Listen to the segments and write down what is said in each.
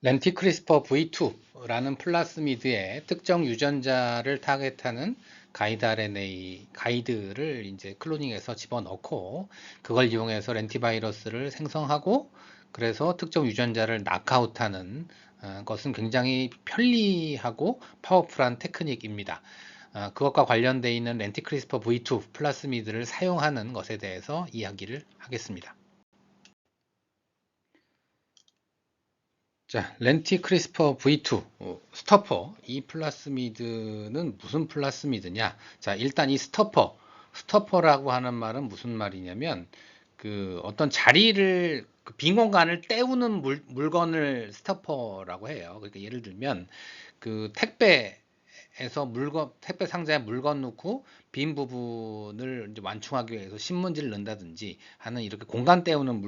렌티크리스퍼 V2라는 플라스미드의 특정 유전자를 타겟하는 가이드 RNA 가이드를 이제 클로닝해서 집어넣고 그걸 이용해서 렌티바이러스를 생성하고 그래서 특정 유전자를 낙아웃하는 것은 굉장히 편리하고 파워풀한 테크닉입니다. 그것과 관련되어 있는 렌티크리스퍼 V2 플라스미드를 사용하는 것에 대해서 이야기를 하겠습니다. 자, 렌티 크리스퍼 V2 스토퍼 이 플라스미드는 무슨 플라스미드냐? 자, 일단 이 스토퍼라고 하는 말은 무슨 말이냐면 그 어떤 자리를 빈 공간을 때우는 물건을 스토퍼라고 해요. 그러니까 예를 들면 그 택배 상자에 물건 넣고 빈 부분을 이제 완충하기 위해서 신문지를 넣는다든지 하는 이렇게 공간 때우는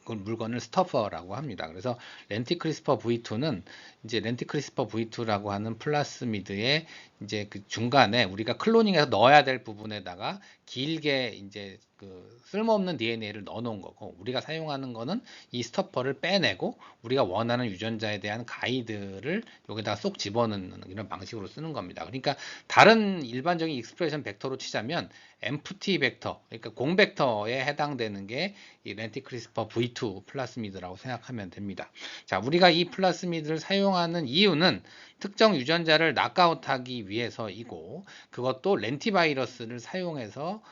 물건을 스토퍼라고 합니다. 그래서 렌티크리스퍼 V2는 이제 렌티크리스퍼 V2라고 하는 플라스미드의 이제 그 중간에 우리가 클로닝해서 넣어야 될 부분에다가 길게 이제 그 쓸모없는 DNA를 넣어 놓은 거고, 우리가 사용하는 거는 이 스토퍼를 빼내고 우리가 원하는 유전자에 대한 가이드를 여기다가 쏙 집어넣는 이런 방식으로 쓰는 겁니다. 그러니까 다른 일반적인 익스프레션 벡터로 치자면 empty 벡터, 그러니까 공 벡터에 해당되는 게 이 렌티크리스퍼 V2 플라스미드라고 생각하면 됩니다. 자, 우리가 이 플라스미드를 사용하는 이유는 특정 유전자를 낙아웃하기 위해서이고, 그것도 렌티바이러스를 사용해서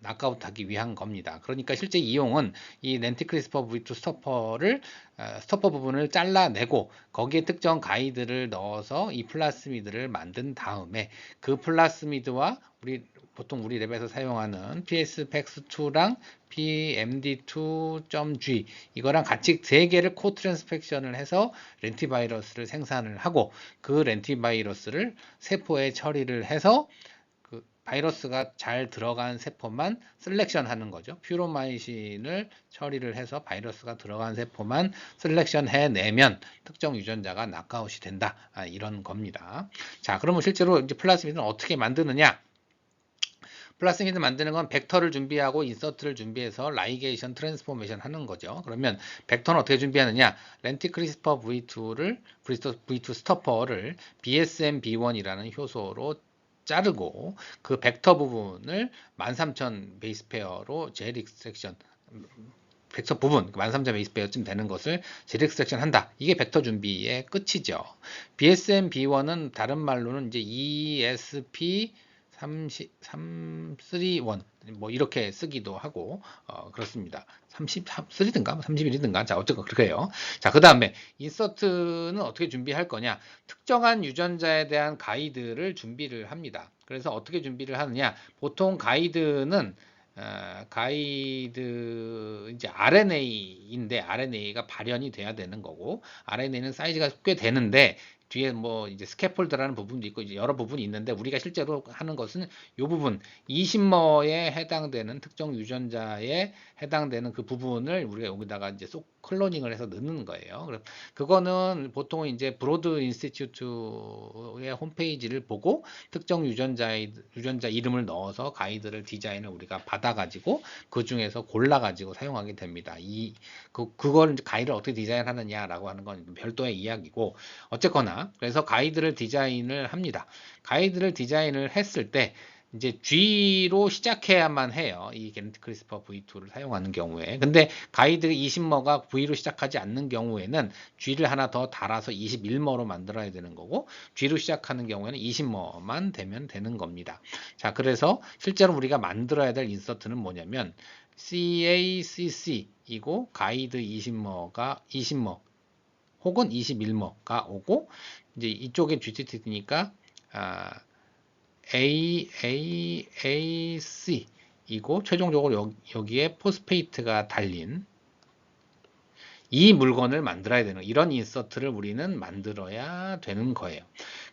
낙아웃하기 위한 겁니다. 그러니까 실제 이용은 이 렌티크리스퍼 V2 스토퍼 부분을 잘라내고 거기에 특정 가이드를 넣어서 이 플라스미드를 만든 다음에 그 플라스미드와 보통 우리 랩에서 사용하는 PSPAX2랑 PMD2.G 이거랑 같이 세 개를 코트랜스펙션을 해서 렌티바이러스를 생산을 하고 그 렌티바이러스를 세포에 처리를 해서 그 바이러스가 잘 들어간 세포만 셀렉션 하는 거죠. 퓨로마이신을 처리를 해서 바이러스가 들어간 세포만 셀렉션 해내면 특정 유전자가 낙아웃이 된다. 이런 겁니다. 자, 그러면 실제로 이제 플라스미드는 어떻게 만드느냐? 플라스미드 만드는 건 벡터를 준비하고 인서트를 준비해서 라이게이션 트랜스포메이션 하는 거죠. 그러면 벡터는 어떻게 준비하느냐? 렌티크리스퍼 V2 스토퍼를 BSM-B1이라는 효소로 자르고 그 벡터 부분을 13,000 베이스 페어로 젤 익스트랙션 벡터 부분 13,000 베이스 페어쯤 되는 것을 젤 익스트랙션 한다. 이게 벡터 준비의 끝이죠. BSM-B1은 다른 말로는 이제 ESP 331 뭐 이렇게 쓰기도 하고 그렇습니다. 33든가 31이든가 자 어쨌건 그렇게 해요. 자, 그 다음에 인서트는 어떻게 준비할 거냐? 특정한 유전자에 대한 가이드를 준비를 합니다. 그래서 어떻게 준비를 하느냐? 보통 가이드는 이제 RNA인데 RNA가 발현이 돼야 되는 거고, RNA는 사이즈가 꽤 되는데 뒤에 뭐 이제 스캐폴드라는 부분도 있고 이제 여러 부분이 있는데, 우리가 실제로 하는 것은 이 부분 20머에 해당되는 특정 유전자에 해당되는 그 부분을 우리가 여기다가 이제 쏙 클로닝을 해서 넣는 거예요. 그거는 보통 이제 브로드 인스티튜트의 홈페이지를 보고 특정 유전자 이름을 넣어서 가이드를 디자인을 우리가 받아가지고 그 중에서 골라가지고 사용하게 됩니다. 그걸 이제 가이드를 어떻게 디자인하느냐라고 하는 건 별도의 이야기고, 어쨌거나 그래서 가이드를 디자인을 합니다. 가이드를 디자인을 했을 때 이제 G로 시작해야만 해요. 이 렌티크리스퍼 V2를 사용하는 경우에. 근데 가이드 20머가 V로 시작하지 않는 경우에는 G를 하나 더 달아서 21머로 만들어야 되는 거고, G로 시작하는 경우에는 20머만 되면 되는 겁니다. 자, 그래서 실제로 우리가 만들어야 될 인서트는 뭐냐면 CACC이고 가이드 20머 혹은 21머가 오고, 이제 이쪽에 GTT니까 AAAC 이고 최종적으로 여기에 포스페이트가 달린 이 물건을 만들어야 되는, 이런 인서트를 우리는 만들어야 되는 거예요.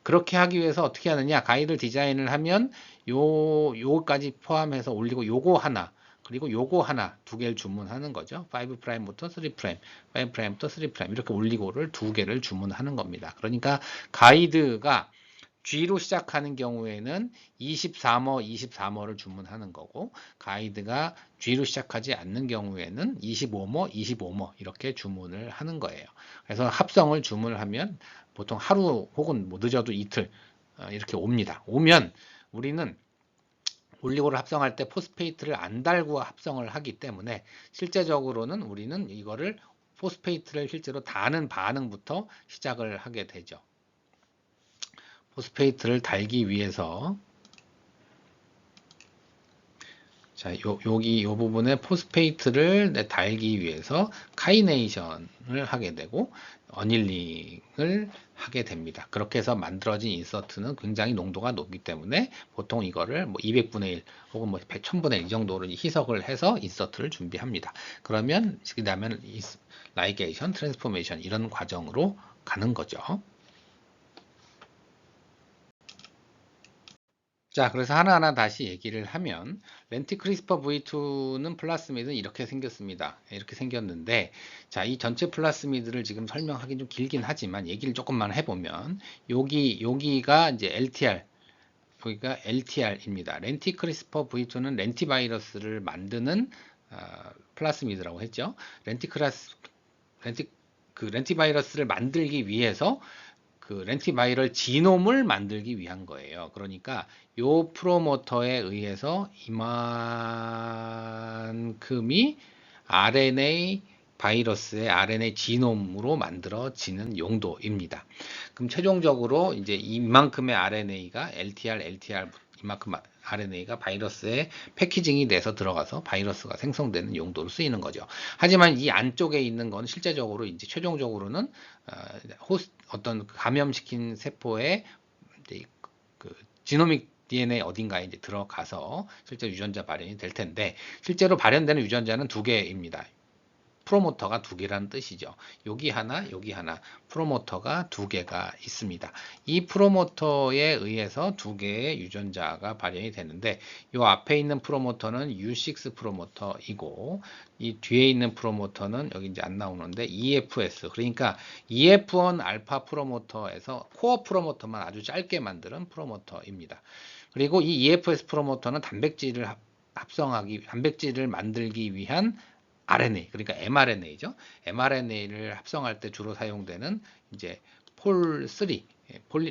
그렇게 하기 위해서 어떻게 하느냐? 가이드 디자인을 하면 요거까지 포함해서 올리고 요거 하나 그리고 요거 하나 두 개를 주문하는 거죠. 5'부터 3', 5'부터 3' 이렇게 올리고를 두 개를 주문하는 겁니다. 그러니까 가이드가 G로 시작하는 경우에는 23호, 23호를 주문하는 거고, 가이드가 G로 시작하지 않는 경우에는 25모, 25모 이렇게 주문을 하는 거예요. 그래서 합성을 주문을 하면 보통 하루 혹은 뭐 늦어도 이틀 이렇게 옵니다. 오면 우리는 올리고를 합성할 때 포스페이트를 안 달고 합성을 하기 때문에 실제적으로는 우리는 이거를 포스페이트를 실제로 다는 반응부터 시작을 하게 되죠. 포스페이트를 달기 위해서 자, 여기 요 부분에 포스페이트를 달기 위해서 카이네이션을 하게 되고 어닐링을 하게 됩니다. 그렇게 해서 만들어진 인서트는 굉장히 농도가 높기 때문에 보통 이거를 뭐 200분의 1 혹은 뭐 1000분의 1 정도를 희석을 해서 인서트를 준비합니다. 그러면 그 다음에 라이게이션, 트랜스포메이션 이런 과정으로 가는 거죠. 자, 그래서 하나하나 다시 얘기를 하면 렌티 크리스퍼 V2는 플라스미드는 이렇게 생겼습니다. 이렇게 생겼는데 자, 이 전체 플라스미드를 지금 설명하기 좀 길긴 하지만 얘기를 조금만 해보면 여기가 이제 LTR 여기가 LTR입니다. 렌티 크리스퍼 V2는 렌티바이러스를 만드는 플라스미드라고 했죠. 렌티바이러스를 만들기 위해서 그 렌티바이럴 지놈을 만들기 위한 거예요. 그러니까 요 프로모터에 의해서 이만큼이 RNA 바이러스의 RNA 지놈으로 만들어지는 용도입니다. 그럼 최종적으로 이제 이만큼의 RNA가 LTR 이만큼 RNA가 바이러스에 패키징이 돼서 들어가서 바이러스가 생성되는 용도로 쓰이는 거죠. 하지만 이 안쪽에 있는 건 실제적으로 이제 최종적으로는 어떤 감염시킨 세포의 그 지노믹 DNA 어딘가에 이제 들어가서 실제 유전자 발현이 될 텐데 실제로 발현되는 유전자는 두 개입니다. 프로모터가 두 개라는 뜻이죠. 여기 하나, 프로모터가 두 개가 있습니다. 이 프로모터에 의해서 두 개의 유전자가 발현이 되는데 이 앞에 있는 프로모터는 U6 프로모터이고 이 뒤에 있는 프로모터는 여기 이제 안 나오는데 EFS 그러니까 EF1 알파 프로모터에서 코어 프로모터만 아주 짧게 만드는 프로모터입니다. 그리고 이 EFS 프로모터는 단백질을 만들기 위한 RNA, 그러니까 mRNA죠. mRNA를 합성할 때 주로 사용되는 이제 폴3,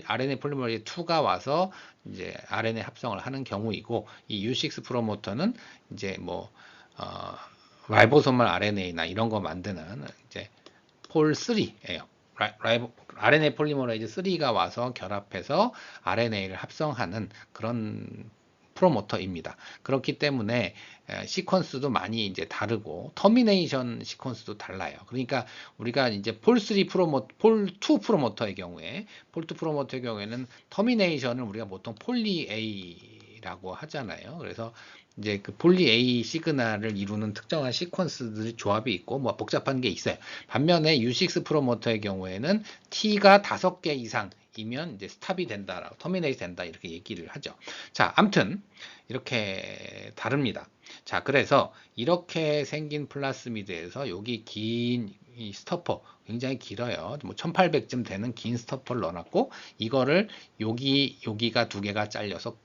RNA 폴리머리즈 2가 와서 이제 RNA 합성을 하는 경우이고, 이 U6 프로모터는 이제 뭐 라이보소멀 RNA나 이런 거 만드는 이제 폴3예요. RNA 폴리머레이즈 3가 와서 결합해서 RNA를 합성하는 그런 프로모터입니다. 그렇기 때문에 시퀀스도 많이 이제 다르고 터미네이션 시퀀스도 달라요. 그러니까 우리가 이제 폴2 프로모터의 경우에는 터미네이션을 우리가 보통 폴리 A라고 하잖아요. 그래서 이제 그 폴리 A 시그널을 이루는 특정한 시퀀스들이 조합이 있고 뭐 복잡한 게 있어요. 반면에 U6 프로모터의 경우에는 T가 5개 이상이면 이제 스탑이 된다라고 터미네이트 된다 이렇게 얘기를 하죠. 자, 아무튼 이렇게 다릅니다. 자, 그래서 이렇게 생긴 플라스미드에서 여기 긴 이 스토퍼 굉장히 길어요. 뭐 1800쯤 되는 긴 스토퍼를 넣어놨고 이거를 여기가 두 개가 잘려서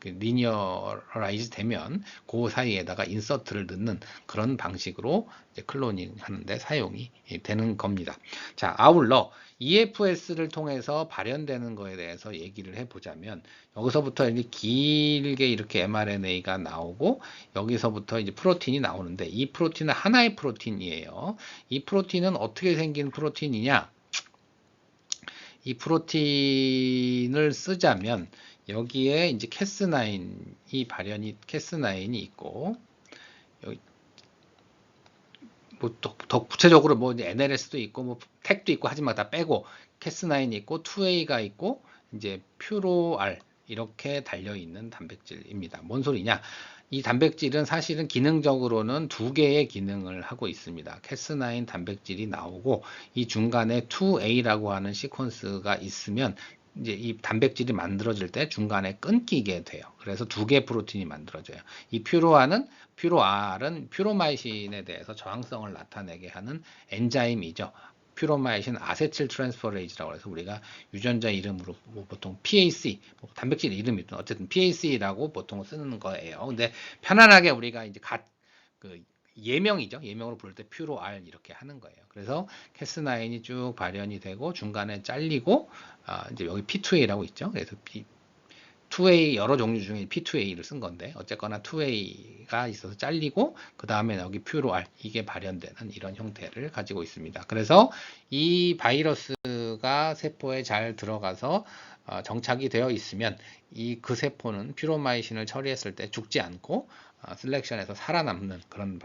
리니어라이즈 되면 그 사이에다가 인서트를 넣는 그런 방식으로 이제 클로닝 하는데 사용이 되는 겁니다. 자, 아울러 EFS를 통해서 발현되는 거에 대해서 얘기를 해보자면 여기서부터 이제 길게 이렇게 mRNA가 나오고 여기서부터 이제 프로틴이 나오는데 이 프로틴은 하나의 프로틴이에요. 이 프로틴은 어떻게 생긴 프로틴이냐? 이 프로틴을 쓰자면 여기에 이제 캐스9이 있고 여기 뭐 더 구체적으로 뭐 NLS도 있고 뭐 택도 있고 하지만 다 빼고 캐스9이 있고 2A가 있고 이제 퓨로알 이렇게 달려 있는 단백질입니다. 뭔 소리냐? 이 단백질은 사실은 기능적으로는 두 개의 기능을 하고 있습니다. 캐스9 단백질이 나오고 이 중간에 2A라고 하는 시퀀스가 있으면 이제 이 단백질이 만들어질 때 중간에 끊기게 돼요. 그래서 두 개의 프로틴이 만들어져요. 이 퓨로알은 퓨로마이신에 대해서 저항성을 나타내게 하는 엔자임이죠. 퓨로마이신 아세틸 트랜스퍼레이즈라고 해서 우리가 유전자 이름으로 뭐 보통 PAC, 뭐 단백질 이름이 어쨌든 PAC라고 보통 쓰는 거예요. 근데 편안하게 우리가 이제 그 예명이죠. 예명으로 부를 때 퓨로알 이렇게 하는 거예요. 그래서 캐스9이 쭉 발현이 되고 중간에 잘리고 이제 여기 P2A라고 있죠. 그래서 2A 여러 종류 중에 P2A를 쓴 건데 어쨌거나 2A가 있어서 잘리고 그 다음에 여기 퓨로알 이게 발현되는 이런 형태를 가지고 있습니다. 그래서 이 바이러스가 세포에 잘 들어가서 정착이 되어 있으면 그 세포는 퓨로마이신을 처리했을 때 죽지 않고 셀렉션에서 살아남는 그런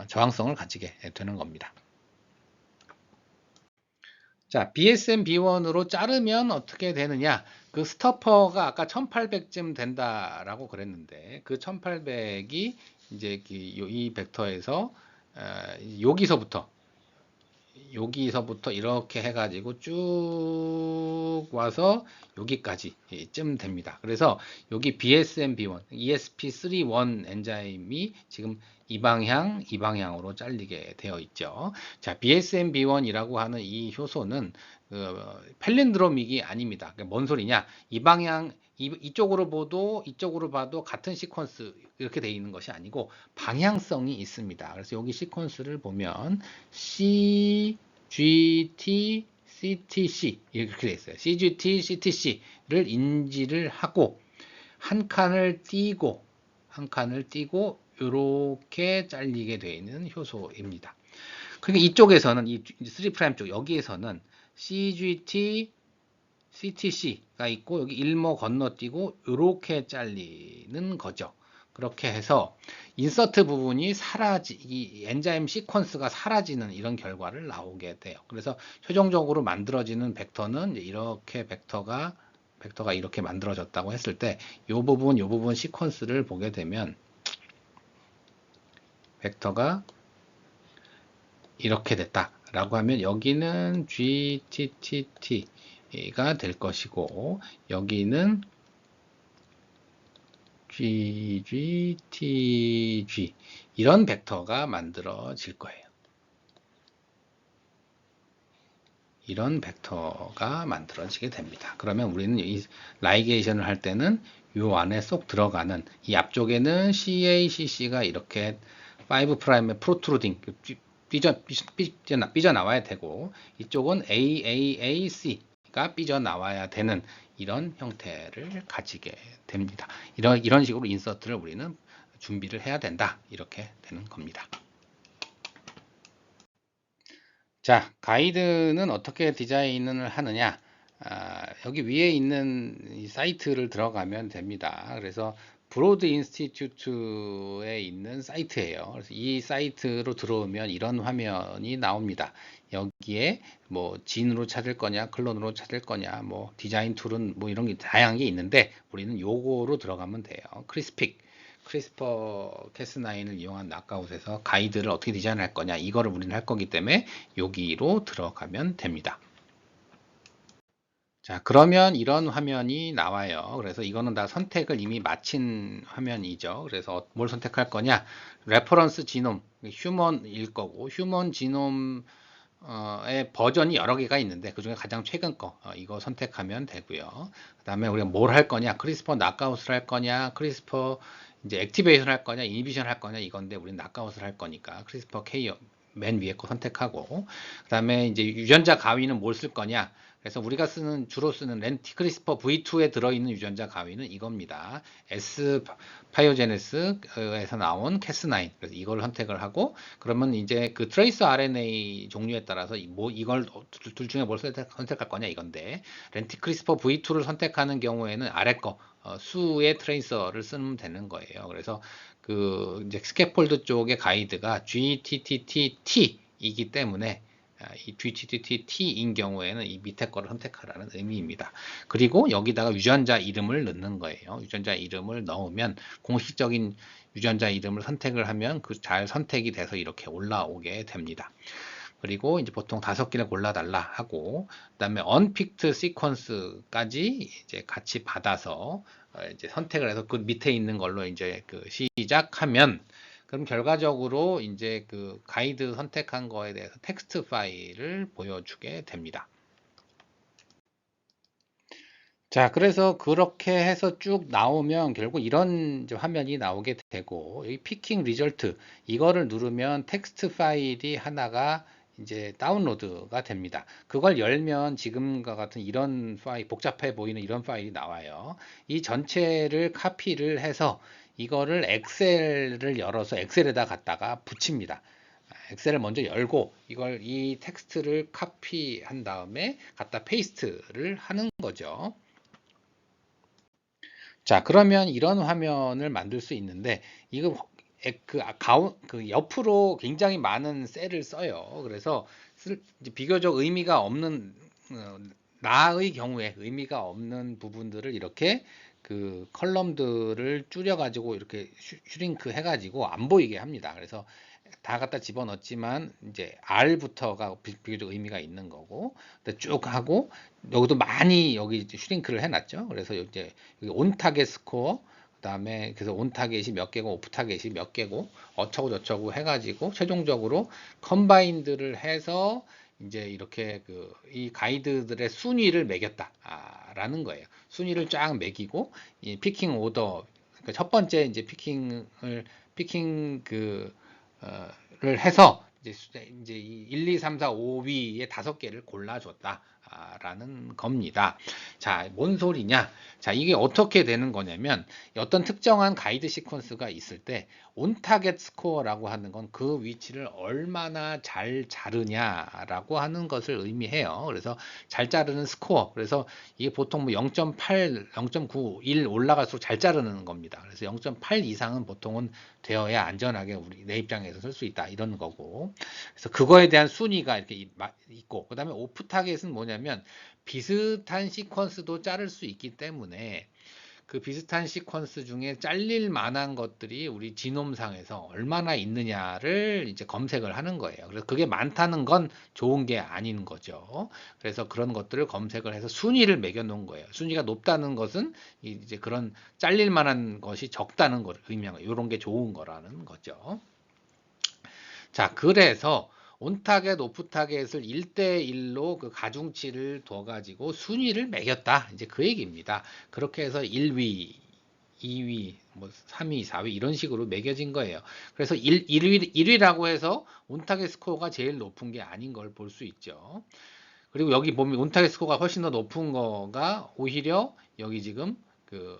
저항성을 가지게 되는 겁니다. 자, BSM-B1으로 자르면 어떻게 되느냐? 그 스토퍼가 아까 1800쯤 된다라고 그랬는데 그 1800이 이제 이 벡터에서 여기서부터 이렇게 해가지고 쭉 와서 여기까지쯤 됩니다. 그래서 여기 BSM-B1, ESP31 엔자임이 지금 이 방향으로 잘리게 되어 있죠. 자, BSM-B1이라고 하는 이 효소는 펠린드로믹이 아닙니다. 뭔 소리냐? 이쪽으로 봐도 같은 시퀀스 이렇게 되어 있는 것이 아니고 방향성이 있습니다. 그래서 여기 시퀀스를 보면 CGT, CTC 이렇게 되어 있어요. CGT, CTC를 인지를 하고 한 칸을 띄고 이렇게 잘리게 되어 있는 효소입니다. 그러니까 이쪽에서는 이 3' 쪽 여기에서는 CGT, CTC가 있고 여기 일모 건너뛰고 이렇게 잘리는 거죠. 그렇게 해서 인서트 부분이 이 엔자임 시퀀스가 사라지는 이런 결과를 나오게 돼요. 그래서 최종적으로 만들어지는 벡터는 이렇게 벡터가 이렇게 만들어졌다고 했을 때 이 부분 시퀀스를 보게 되면 벡터가 이렇게 됐다라고 하면 여기는 GTTT가 될 것이고 여기는 GGTG 이런 벡터가 만들어질 거예요. 이런 벡터가 만들어지게 됩니다. 그러면 우리는 이 라이게이션을 할 때는 이 안에 쏙 들어가는 이 앞쪽에는 CACC가 이렇게 5'의 프로트루딩 삐져나와야 되고 이쪽은 AAAC가 삐져나와야 되는 이런 형태를 가지게 됩니다. 이런 식으로 인서트를 우리는 준비를 해야 된다. 이렇게 되는 겁니다. 자, 가이드는 어떻게 디자인을 하느냐? 여기 위에 있는 이 사이트를 들어가면 됩니다. 그래서 브로드 인스티튜트에 있는 사이트예요. 그래서 이 사이트로 들어오면 이런 화면이 나옵니다. 여기에 뭐 진으로 찾을 거냐, 클론으로 찾을 거냐, 뭐 디자인 툴은 뭐 이런 게 다양한 게 있는데 우리는 요거로 들어가면 돼요. 크리스퍼 캐스9을 이용한 낙아웃에서 가이드를 어떻게 디자인할 거냐 이거를 우리는 할 거기 때문에 여기로 들어가면 됩니다. 자, 그러면 이런 화면이 나와요. 그래서 이거는 다 선택을 이미 마친 화면이죠. 그래서 뭘 선택할 거냐? 레퍼런스 지놈, 휴먼일 거고 휴먼 지놈 의 버전이 여러 개가 있는데 그 중에 가장 최근 거 이거 선택하면 되고요. 그 다음에 우리가 뭘 할 거냐? 크리스퍼 낙아웃을 할 거냐? 크리스퍼 이제 액티베이션 할 거냐? 이니비션 할 거냐? 이건데 우리는 낙아웃을 할 거니까 크리스퍼 K 맨 위에 거 선택하고 그 다음에 이제 유전자 가위는 뭘 쓸 거냐? 그래서 우리가 주로 쓰는 렌티크리스퍼 V2에 들어있는 유전자 가위는 이겁니다. S 파이오제네스에서 나온 캐스9. 그래서 이걸 선택을 하고 그러면 이제 그 트레이스 RNA 종류에 따라서 이걸 둘 중에 뭘 선택할 거냐 이건데 렌티크리스퍼 V2를 선택하는 경우에는 아래 거 수의 트레이서를 쓰면 되는 거예요. 그래서 그 이제 스캐폴드 쪽의 가이드가 GTTT이기 때문에 이 GTTT인 경우에는 이 밑에 거를 선택하라는 의미입니다. 그리고 여기다가 유전자 이름을 넣는 거예요. 유전자 이름을 넣으면 공식적인 유전자 이름을 선택을 하면 그 잘 선택이 돼서 이렇게 올라오게 됩니다. 그리고 이제 보통 5개를 골라달라 하고 그다음에 unpicked sequence까지 이제 같이 받아서 이제 선택을 해서 그 밑에 있는 걸로 이제 그 시작하면 그럼 결과적으로 이제 그 가이드 선택한 거에 대해서 텍스트 파일을 보여주게 됩니다. 자, 그래서 그렇게 해서 쭉 나오면 결국 이런 이제 화면이 나오게 되고, 여기 피킹 리절트 이거를 누르면 텍스트 파일이 하나가 이제 다운로드가 됩니다. 그걸 열면 지금과 같은 이런 파일, 복잡해 보이는 이런 파일이 나와요. 이 전체를 카피를 해서 이거를 엑셀을 열어서 엑셀에다 갖다가 붙입니다. 엑셀을 먼저 열고 이걸 이 텍스트를 카피한 다음에 갖다 페이스트를 하는 거죠. 자, 그러면 이런 화면을 만들 수 있는데, 이거 그 옆으로 굉장히 많은 셀을 써요. 그래서 이제 비교적 의미가 없는, 나의 경우에 의미가 없는 부분들을 이렇게 그 컬럼들을 줄여가지고 이렇게 슈링크 해가지고 안 보이게 합니다. 그래서 다 갖다 집어넣었지만 이제 R부터가 비교적 의미가 있는 거고 쭉 하고 여기도 많이 여기 이제 슈링크를 해놨죠. 그래서 이제 여기 온 타겟 스코어 그다음에 그래서 온 타겟이 몇 개고 오프 타겟이 몇 개고 어쩌고 저쩌고 해가지고 최종적으로 컴바인드를 해서 이제 이렇게 그 이 가이드들의 순위를 매겼다라는 거예요. 순위를 쫙 매기고 이 피킹 오더 그러니까 첫 번째 이제 피킹 를 해서 이제 1, 2, 3, 4, 5위에 5개를 골라줬다. 라는 겁니다. 자, 뭔 소리냐? 자, 이게 어떻게 되는 거냐면 어떤 특정한 가이드 시퀀스가 있을 때 온타겟 스코어라고 하는 건 그 위치를 얼마나 잘 자르냐라고 하는 것을 의미해요. 그래서 잘 자르는 스코어. 그래서 이게 보통 뭐 0.8, 0.9, 1 올라갈수록 잘 자르는 겁니다. 그래서 0.8 이상은 보통은 되어야 안전하게 우리 내 입장에서 쓸 수 있다 이런 거고. 그래서 그거에 대한 순위가 이렇게 있고 그다음에 오프 타겟은 뭐냐면 비슷한 시퀀스도 자를 수 있기 때문에 그 비슷한 시퀀스 중에 잘릴 만한 것들이 우리 지놈상에서 얼마나 있느냐를 이제 검색을 하는 거예요. 그래서 그게 많다는 건 좋은 게 아닌 거죠. 그래서 그런 것들을 검색을 해서 순위를 매겨 놓은 거예요. 순위가 높다는 것은 이제 그런 잘릴 만한 것이 적다는 걸 의미하는 거예요. 이런 게 좋은 거라는 거죠. 자, 그래서 온타겟, 오프타겟을 1대1로 그 가중치를 둬가지고 순위를 매겼다. 이제 그 얘기입니다. 그렇게 해서 1위, 2위, 뭐 3위, 4위 이런 식으로 매겨진 거예요. 그래서 1위라고 해서 온타겟 스코어가 제일 높은 게 아닌 걸 볼 수 있죠. 그리고 여기 보면 온타겟 스코어가 훨씬 더 높은 거가 오히려 여기 지금 그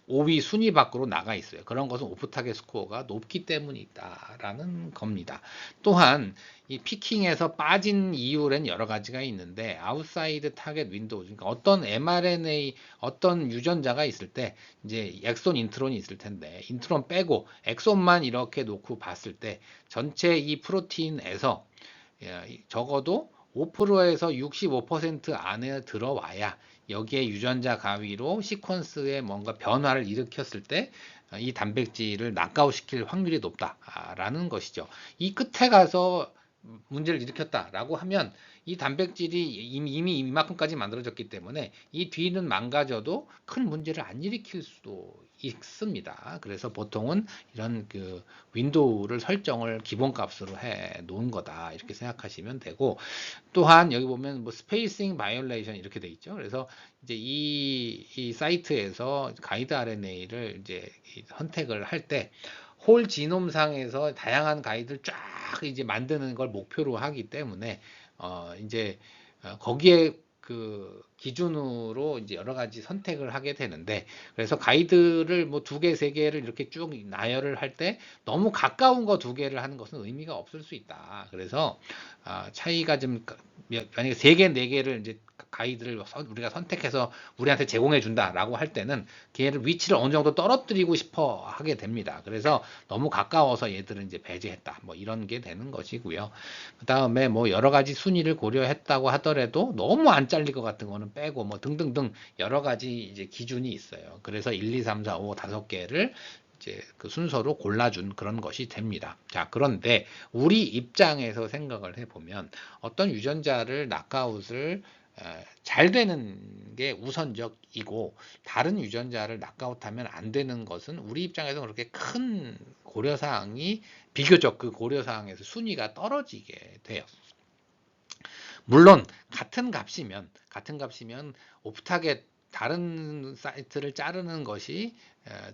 5위 순위 밖으로 나가 있어요. 그런 것은 오프 타겟 스코어가 높기 때문이다라는 겁니다. 또한 이 피킹에서 빠진 이유는 여러 가지가 있는데 아웃사이드 타겟 윈도우 그러니까 어떤 mRNA 어떤 유전자가 있을 때 이제 엑손 인트론이 있을 텐데 인트론 빼고 엑손만 이렇게 놓고 봤을 때 전체 이 프로틴에서 적어도 5%에서 65% 안에 들어와야 여기에 유전자 가위로 시퀀스에 뭔가 변화를 일으켰을 때 이 단백질을 낙아웃 시킬 확률이 높다라는 것이죠. 이 끝에 가서 문제를 일으켰다라고 하면 이 단백질이 이미 이만큼까지 만들어졌기 때문에 이 뒤는 망가져도 큰 문제를 안 일으킬 수도 있습니다. 그래서 보통은 이런 그 윈도우를 설정을 기본값으로 해 놓은 거다 이렇게 생각하시면 되고 또한 여기 보면 뭐 스페이싱 바이올레이션 이렇게 돼 있죠. 그래서 이제 이 사이트에서 가이드 RNA를 이제 선택을 할 때 홀 지놈상에서 다양한 가이드를 쫙 이제 만드는 걸 목표로 하기 때문에 이제 거기에 그 기준으로 이제 여러 가지 선택을 하게 되는데 그래서 가이드를 뭐 2개, 3개를 이렇게 쭉 나열을 할 때 너무 가까운 거 2개를 하는 것은 의미가 없을 수 있다. 그래서 차이가 좀 만약에 3개, 4개를 이제 가이드를 우리가 선택해서 우리한테 제공해 준다라고 할 때는 걔를 위치를 어느 정도 떨어뜨리고 싶어 하게 됩니다. 그래서 너무 가까워서 얘들은 이제 배제했다. 뭐 이런 게 되는 것이고요. 그 다음에 뭐 여러 가지 순위를 고려했다고 하더라도 너무 안 잘릴 것 같은 거는 빼고 뭐 등등등 여러 가지 이제 기준이 있어요. 그래서 1, 2, 3, 4, 5, 5개를 이제 그 순서로 골라준 그런 것이 됩니다. 자, 그런데 우리 입장에서 생각을 해보면 어떤 유전자를 낙아웃을 잘 되는 게 우선적이고 다른 유전자를 낙아웃하면 안 되는 것은 우리 입장에서 그렇게 큰 고려사항이 비교적 그 고려사항에서 순위가 떨어지게 돼요. 물론 같은 값이면 오프타겟 다른 사이트를 자르는 것이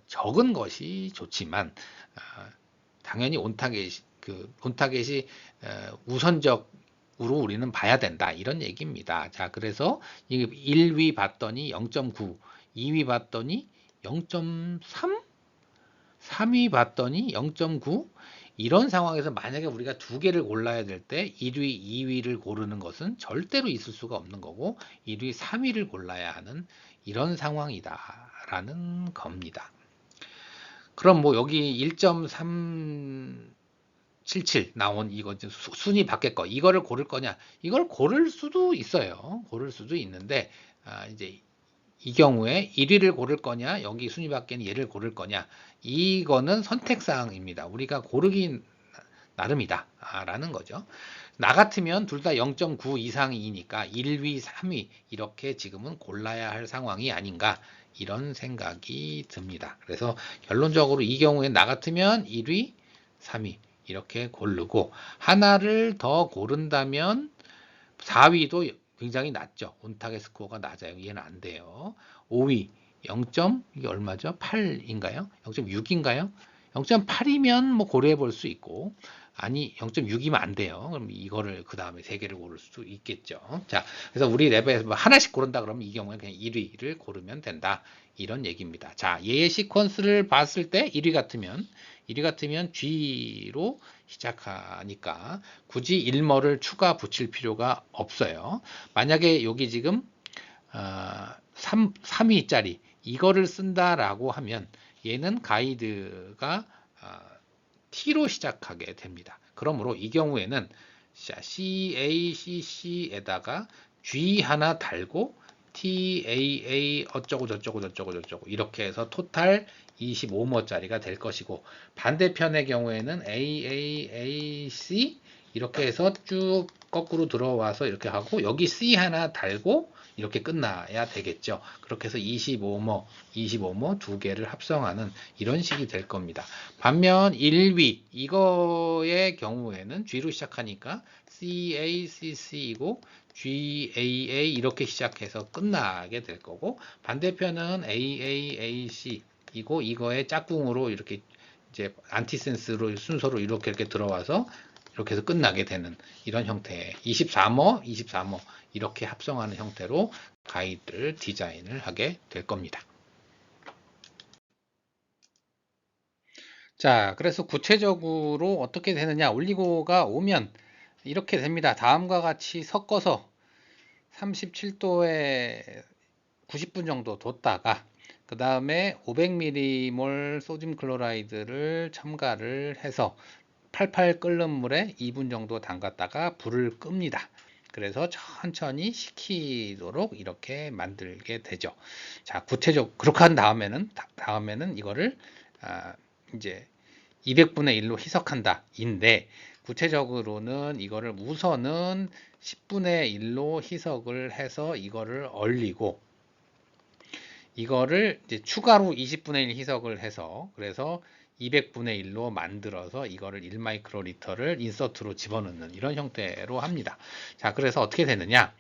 적은 것이 좋지만 당연히 온타겟이 우선적으로 우리는 봐야 된다 이런 얘기입니다. 자, 그래서 1위 봤더니 0.9, 2위 봤더니 0.3, 3위 봤더니 0.9. 이런 상황에서 만약에 우리가 두 개를 골라야 될 때 1위, 2위를 고르는 것은 절대로 있을 수가 없는 거고 1위, 3위를 골라야 하는 이런 상황이다라는 겁니다. 그럼 뭐 여기 1.377 나온 이거 순위 밖에 거 이거를 고를 거냐? 이걸 고를 수도 있어요. 고를 수도 있는데 이제 이 경우에 1위를 고를 거냐, 여기 순위 밖에는 얘를 고를 거냐, 이거는 선택사항입니다. 우리가 고르기 나름이다 라는 거죠. 나 같으면 둘 다 0.9 이상이니까 1위, 3위 이렇게 지금은 골라야 할 상황이 아닌가 이런 생각이 듭니다. 그래서 결론적으로 이 경우에 나 같으면 1위, 3위 이렇게 고르고 하나를 더 고른다면 4위도 굉장히 낮죠. 온타겟 스코어가 낮아요. 얘는 안 돼요. 5위 0. 이게 얼마죠? 8인가요? 0.6인가요? 0.8이면 뭐 고려해 볼 수 있고 아니 0.6이면 안 돼요. 그럼 이거를 그 다음에 세 개를 고를 수 있겠죠. 자, 그래서 우리 랩에서 뭐 하나씩 고른다 그러면 이 경우에 그냥 1위를 고르면 된다. 이런 얘기입니다. 자, 얘의 시퀀스를 봤을 때 1위 같으면 G로 시작하니까 굳이 일머를 추가 붙일 필요가 없어요. 만약에 여기 지금 3위짜리 이거를 쓴다라고 하면 얘는 가이드가 T로 시작하게 됩니다. 그러므로 이 경우에는 CACC에다가 G 하나 달고 TAA 어쩌고 저쩌고 이렇게 해서 토탈 25모짜리가 될 것이고 반대편의 경우에는 AAAC 이렇게 해서 쭉 거꾸로 들어와서 이렇게 하고 여기 C 하나 달고 이렇게 끝나야 되겠죠. 그렇게 해서 25모 두 개를 합성하는 이런 식이 될 겁니다. 반면 1위 이거의 경우에는 G로 시작하니까 CACC이고 GAA 이렇게 시작해서 끝나게 될 거고 반대편은 AAAC 이고 이거의 짝꿍으로 이렇게 이제 안티센스로 순서로 이렇게 들어와서 이렇게 해서 끝나게 되는 이런 형태의 24모 이렇게 합성하는 형태로 가이드를 디자인을 하게 될 겁니다. 자, 그래서 구체적으로 어떻게 되느냐? 올리고가 오면 이렇게 됩니다. 다음과 같이 섞어서 37도에 90분 정도 뒀다가 그 다음에 500mm몰 소듐 클로라이드를 첨가를 해서 팔팔 끓는 물에 2분 정도 담갔다가 불을 끕니다. 그래서 천천히 식히도록 이렇게 만들게 되죠. 자, 구체적 그렇게 한 다음에는 이거를 이제 200분의 1로 희석한다 인데 구체적으로는 이거를 우선은 10분의 1로 희석을 해서 이거를 얼리고 이거를 이제 추가로 20분의 1 희석을 해서 그래서 200분의 1로 만들어서 이거를 1마이크로리터를 인서트로 집어넣는 이런 형태로 합니다. 자, 그래서 어떻게 되느냐?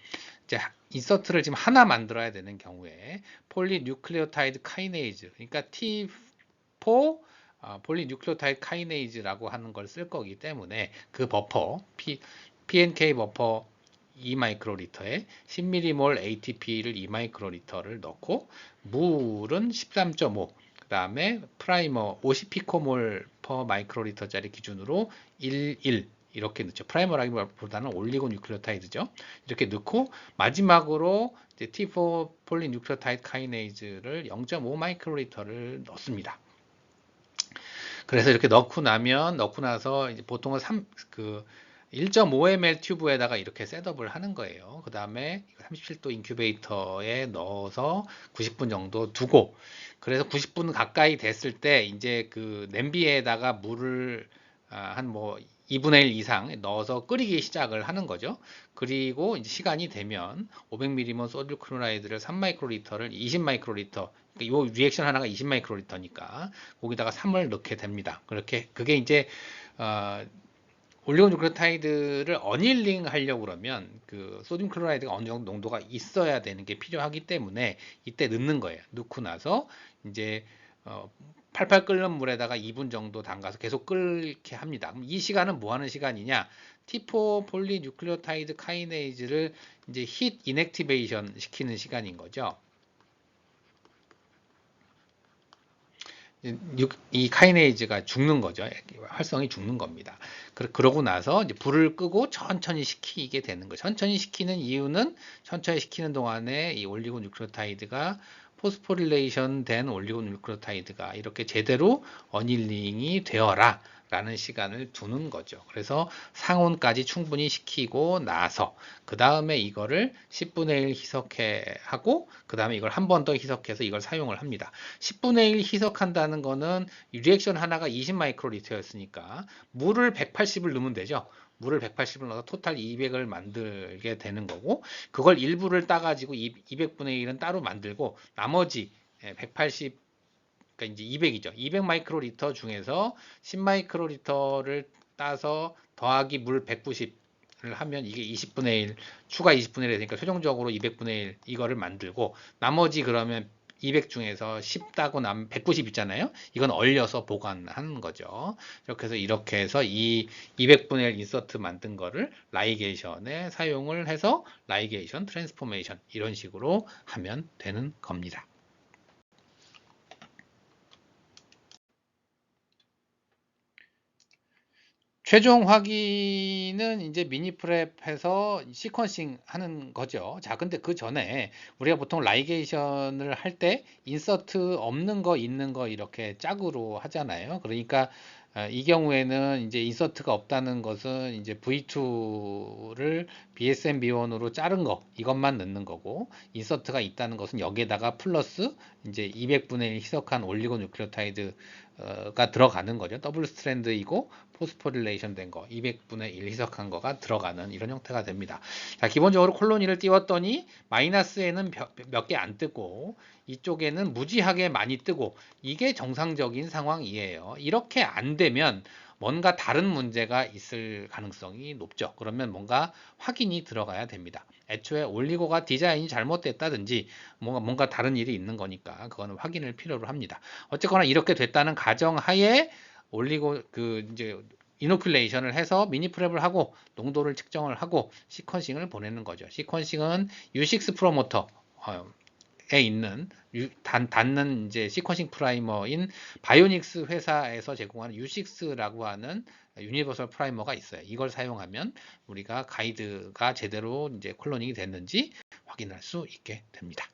이제 인서트를 지금 하나 만들어야 되는 경우에 폴리뉴클레오타이드 카이네이즈 그러니까 T4 폴리뉴클레오타이드 카이네이즈라고 하는 걸 쓸 거기 때문에 그 버퍼 PNK 버퍼 2마이크로리터에 10m몰 ATP를 2마이크로리터를 넣고 물은 13.5 그 다음에 프라이머 50피코몰 퍼 마이크로리터짜리 기준으로 1 이렇게 넣죠. 프라이머라기보다는 올리고 뉴클레오타이드죠. 이렇게 넣고 마지막으로 이제 T4 폴리뉴클레오타이드 카이네이즈를 0.5 마이크로리터를 넣습니다. 그래서 이렇게 넣고 나서 이제 보통은 1.5ml 튜브에다가 이렇게 셋업을 하는 거예요. 그 다음에 37도 인큐베이터에 넣어서 90분 정도 두고 그래서 90분 가까이 됐을 때 이제 그 냄비에다가 물을 한 뭐 2분의 1 이상 넣어서 끓이기 시작을 하는 거죠. 그리고 이제 시간이 되면 500ml 소듐 클로라이드를 3마이크로리터를 20마이크로리터, 이 리액션 하나가 20마이크로리터니까 거기다가 3을 넣게 됩니다. 그게 이제 올리고누클레오타이드를 어닐링 하려고 그러면 그 소듐 클로라이드가 어느 정도 농도가 있어야 되는 게 필요하기 때문에 이때 넣는 거예요. 넣고 나서 이제 팔팔 끓는 물에다가 2분 정도 담가서 계속 끓게 합니다. 그럼 이 시간은 뭐 하는 시간이냐? T4 폴리뉴클레오타이드 카이네이즈를 이제 힛 인액티베이션 시키는 시간인 거죠. 이 카이네이즈가 죽는 거죠. 활성이 죽는 겁니다. 그러고 나서 이제 불을 끄고 천천히 식히게 되는 거죠. 천천히 식히는 이유는 천천히 식히는 동안에 이 올리고뉴클레오타이드가 포스포릴레이션 된 올리고뉴클레오타이드가 이렇게 제대로 어닐링이 되어라 라는 시간을 두는 거죠. 그래서 상온까지 충분히 식히고 나서 그 다음에 이거를 10분의 1 희석해 하고 그 다음에 이걸 한 번 더 희석해서 이걸 사용을 합니다. 10분의 1 희석한다는 거는 리액션 하나가 20 마이크로리터였으니까 물을 180을 넣으면 되죠. 물을 180을 넣어서 토탈 200을 만들게 되는 거고, 그걸 일부를 따가지고 200분의 1은 따로 만들고 나머지 180, 그러니까 이제 200이죠. 200 마이크로리터 중에서 10 마이크로리터를 따서 더하기 물 190을 하면 이게 20분의 1, 추가 20분의 1이 되니까 최종적으로 200분의 1 이거를 만들고, 나머지 그러면 200 중에서 10 따고 남 190 있잖아요. 이건 얼려서 보관하는 거죠. 이렇게 해서 이 200분의 1 인서트 만든 거를 라이게이션에 사용을 해서 라이게이션 트랜스포메이션 이런 식으로 하면 되는 겁니다. 최종 확인은 이제 미니 프랩해서 시퀀싱 하는 거죠. 자, 근데 그 전에 우리가 보통 라이게이션을 할 때 인서트 없는 거 있는 거 이렇게 짝으로 하잖아요. 그러니까 이 경우에는 이제 인서트가 없다는 것은 이제 V2를 BSM B1으로 자른 거 이것만 넣는 거고, 인서트가 있다는 것은 여기에다가 플러스 이제 200분의 1 희석한 올리고뉴클레오타이드가 들어가는 거죠. 더블 스트랜드이고 포스포릴레이션 된 거, 200분의 1 희석한 거가 들어가는 이런 형태가 됩니다. 자, 기본적으로 콜로니를 띄웠더니 마이너스에는 몇 개 안 뜨고 이쪽에는 무지하게 많이 뜨고, 이게 정상적인 상황이에요. 이렇게 안 되면 뭔가 다른 문제가 있을 가능성이 높죠. 그러면 뭔가 확인이 들어가야 됩니다. 애초에 올리고가 디자인이 잘못됐다든지 뭔가 다른 일이 있는 거니까 그거는 확인을 필요로 합니다. 어쨌거나 이렇게 됐다는 가정하에 올리고 이제 이노큘레이션을 해서 미니 프랩을 하고 농도를 측정을 하고 시퀀싱을 보내는 거죠. 시퀀싱은 U6 프로모터 에 있는 닿는 이제 시퀀싱 프라이머인 바이오닉스 회사에서 제공하는 U6라고 하는 유니버설 프라이머가 있어요. 이걸 사용하면 우리가 가이드가 제대로 이제 콜로닝이 됐는지 확인할 수 있게 됩니다.